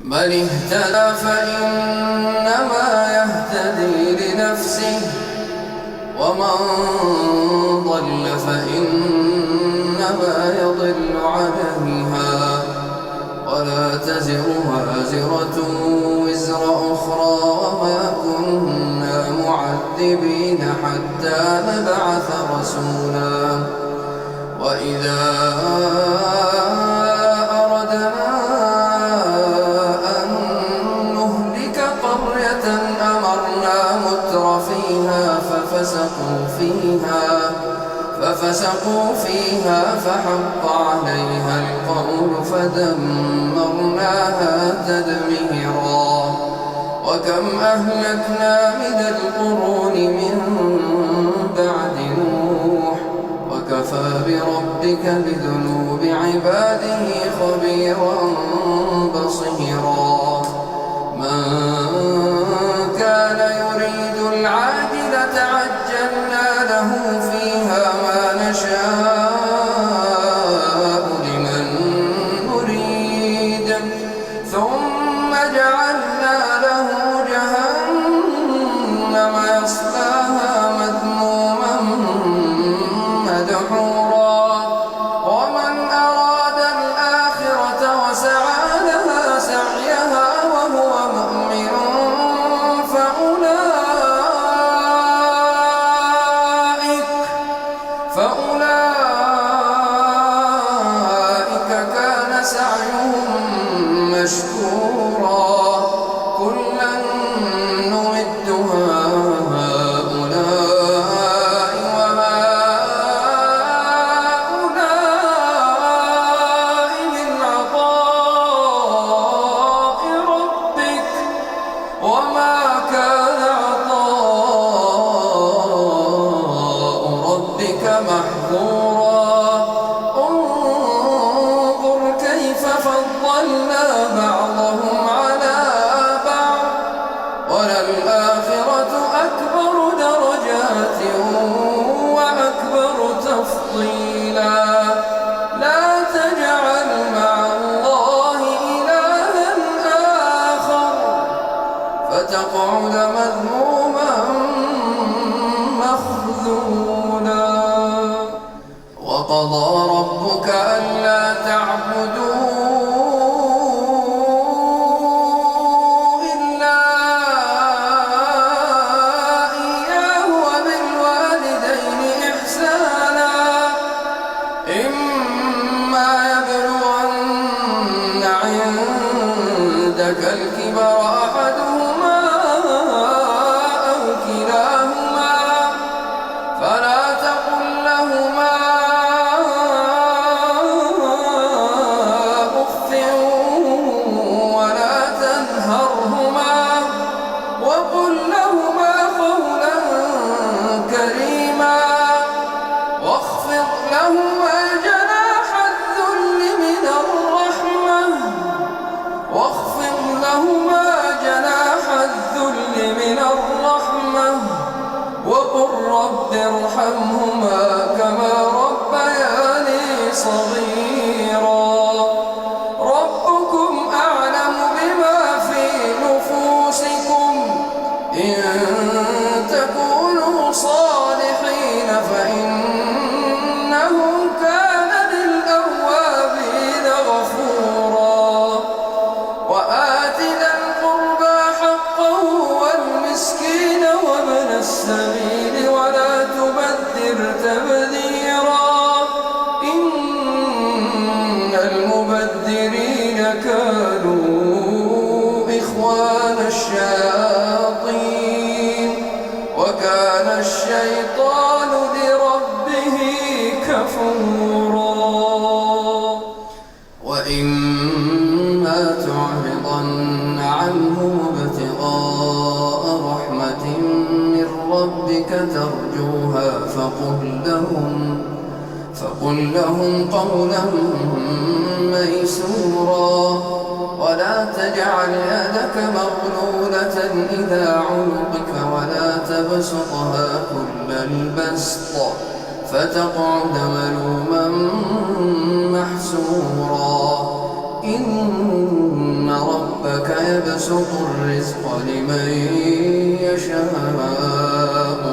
من اهتدى فإنما يهتدي لنفسه ومن ضل فإنما يضل عليها ولا تزر وازرة وزر أخرى وما كنا معذبين حتى نبعث رسولا وإذا أردنا أن نهلك قرية أمرنا متر فيها ففسقوا فيها فحق عليها القول فدمرناها تدميرا وكم أهلكنا من القرون من بعد نوح وكفى بربك بذنوب عباده خبيرا بصيرا من كان يريد العاجلة عجلنا له فيها ما نشاء لمن نريد ثم جعلنا له جهنم يصلاها مذموما مدحورا ومن أراد الآخرة وسعى لها سعيها وهو مؤمن فأولئك كان سعيهم مشكورا كلا نمد هؤلاء وهؤلاء من عطاء ربك وما كان عطاء ربك محظورا انظر كيف فضلنا بعضهم على بعض وللآخرة أكبر درجات وأكبر تفضيلا لا تجعل مع الله إلها آخر فتقعد مذموما مخذولا وقضى ربك ألا تعبدوا إلا إياه وبالوالدين إحسانا إما يبلغن عندك الكبر أحدهما أو كلاهما فلا تقل لهما أف ولا تنهرهما وقل لهما قولا كريما واخفض لهما جناح الذل من الرحمة وقل رب ارحمهما كما ربياني صغيرا ربكم أعلم بما في نفوسكم إن تكونوا صالحين فإنه كان للأوابين غفورا وآت ذا القربى حقه والمسكين وابن السبيل ولا تبذر تبذيرا إن المبذرين كانوا إخوان الشياطين وكان الشيطان لربه كفورا وإما تعرضن عنهم ابتغاء رحمة من ربك ترجوها فقل لهم قولا ميسورا ولا تجعل يدك مغلولة إلى عنقك ولا تبسطها كل البسط فتقعد ملوما محسورا إن ربك ربك يبسط الرزق لمن يشاء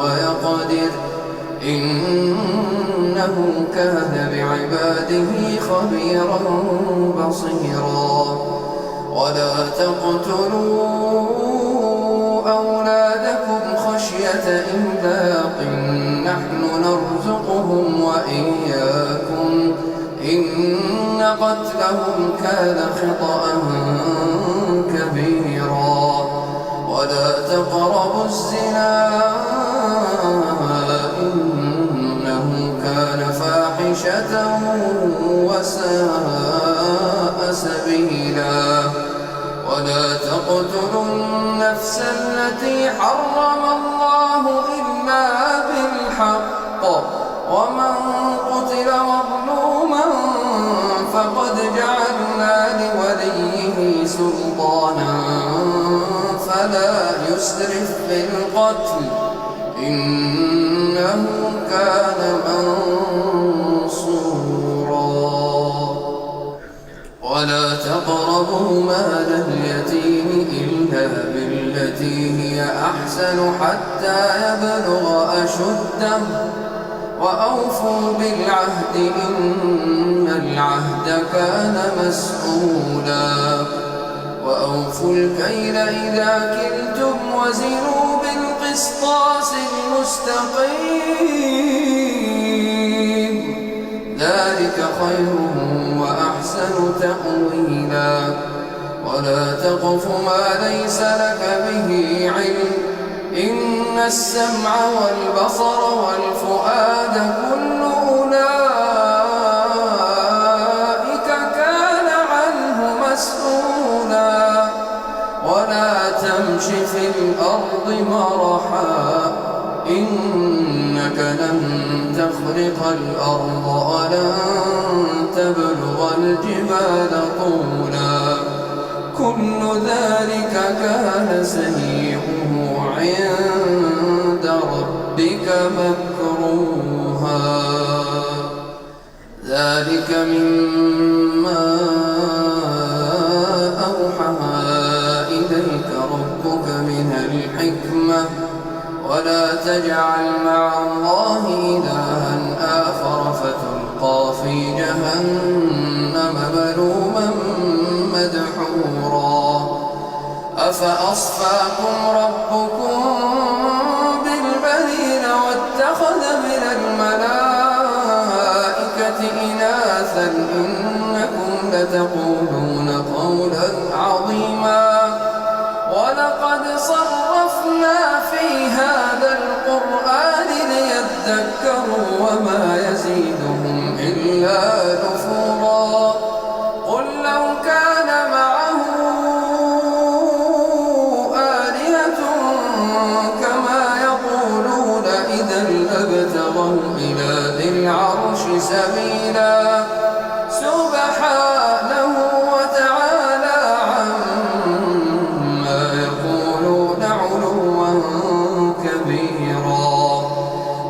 ويقدر إنه كان بعباده خبيرا بصيرا ولا تقتلوا أولادكم خشية إملاق نحن نرزقهم وإياكم إن قتلهم كان خطأ كبيرا ولا تقربوا الزنا إنه كان فاحشة وساء سبيلا ولا تقتلوا النفس التي حرم الله إلا بالحق ومن قتل مظلوما فقد جعلنا لوليه سلطانا فلا يسرف في القتل إنه كان منصورا ولا تقربوا مال اليتيم إلا بالتي هي أحسن حتى يبلغ أشده وأوفوا بالعهد إن العهد كان مسؤولا وأوفوا الكيل إذا كلتم وزنوا بالقسطاس المستقيم ذلك خير وأحسن تأويلا ولا تقف ما ليس لك به علم إن السمع والبصر والفؤاد كل أولئك كان عنه مسؤولا ولا تمش في الأرض مرحا إنك لن تخرق الأرض ولن تبلغ الجبال طولا كل ذلك كان سيئه عند ربك مكروها ذلك مما أوحى إليك ربك من الحكمة ولا تجعل مع الله إلها آخر فتلقى في جهنم ملوما مدحورا أفأصفاكم ربكم بالبنين واتخذ من الملائكة إناثا إنكم لتقولون قولا عظيما ولقد صرفنا في هذا القرآن ليذكروا وما يزيدهم إلا نفورا قل لو كان معه آلهة كما يقولون إذا لابتغوا إلى ذي العرش سبيلا سبحانه وتعالى عما يقولون علوا كبيرا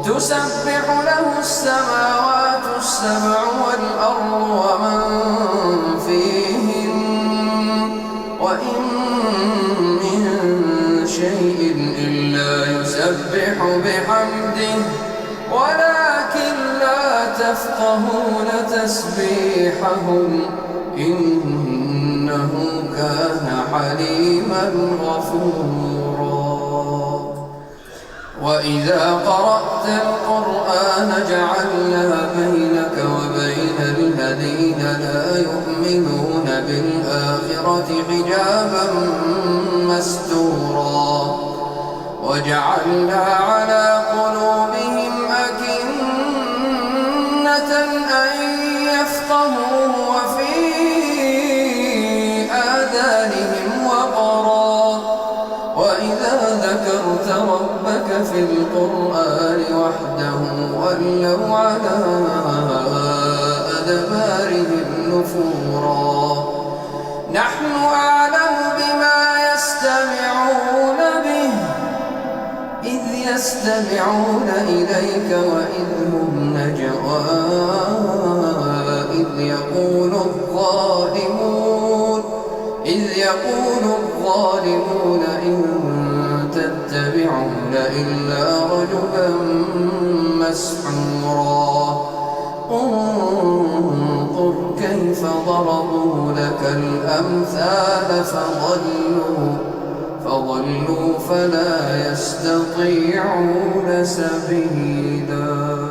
تسبح له السماوات السبع والأرض ومن فيهن وإن من شيء إلا يسبح بحمده ولكن لا تفقهون تسبيحهم إنه كان حليما غفورا وإذا قرأت القرآن جعلنا بينك وبين الذين لا يؤمنون بالآخرة حجابا مستورا وجعلنا على قلوبهم أكنة أن يفقهوه وفي آذانهم وقرا وإذا ذكرت ربك في القرآن وحده ولوا على أدبارهم نفورا نحن أعلم بما يستمعون به إذ يستمعون إليك وإذ هم نجوى إذ يقول الظالمون إذ يقول الظالمون إن تتبعون إلا رجلا مسحورا انظر كيف ضربوا لك الأمثال فضلوا فلا يستطيعون سبيلا.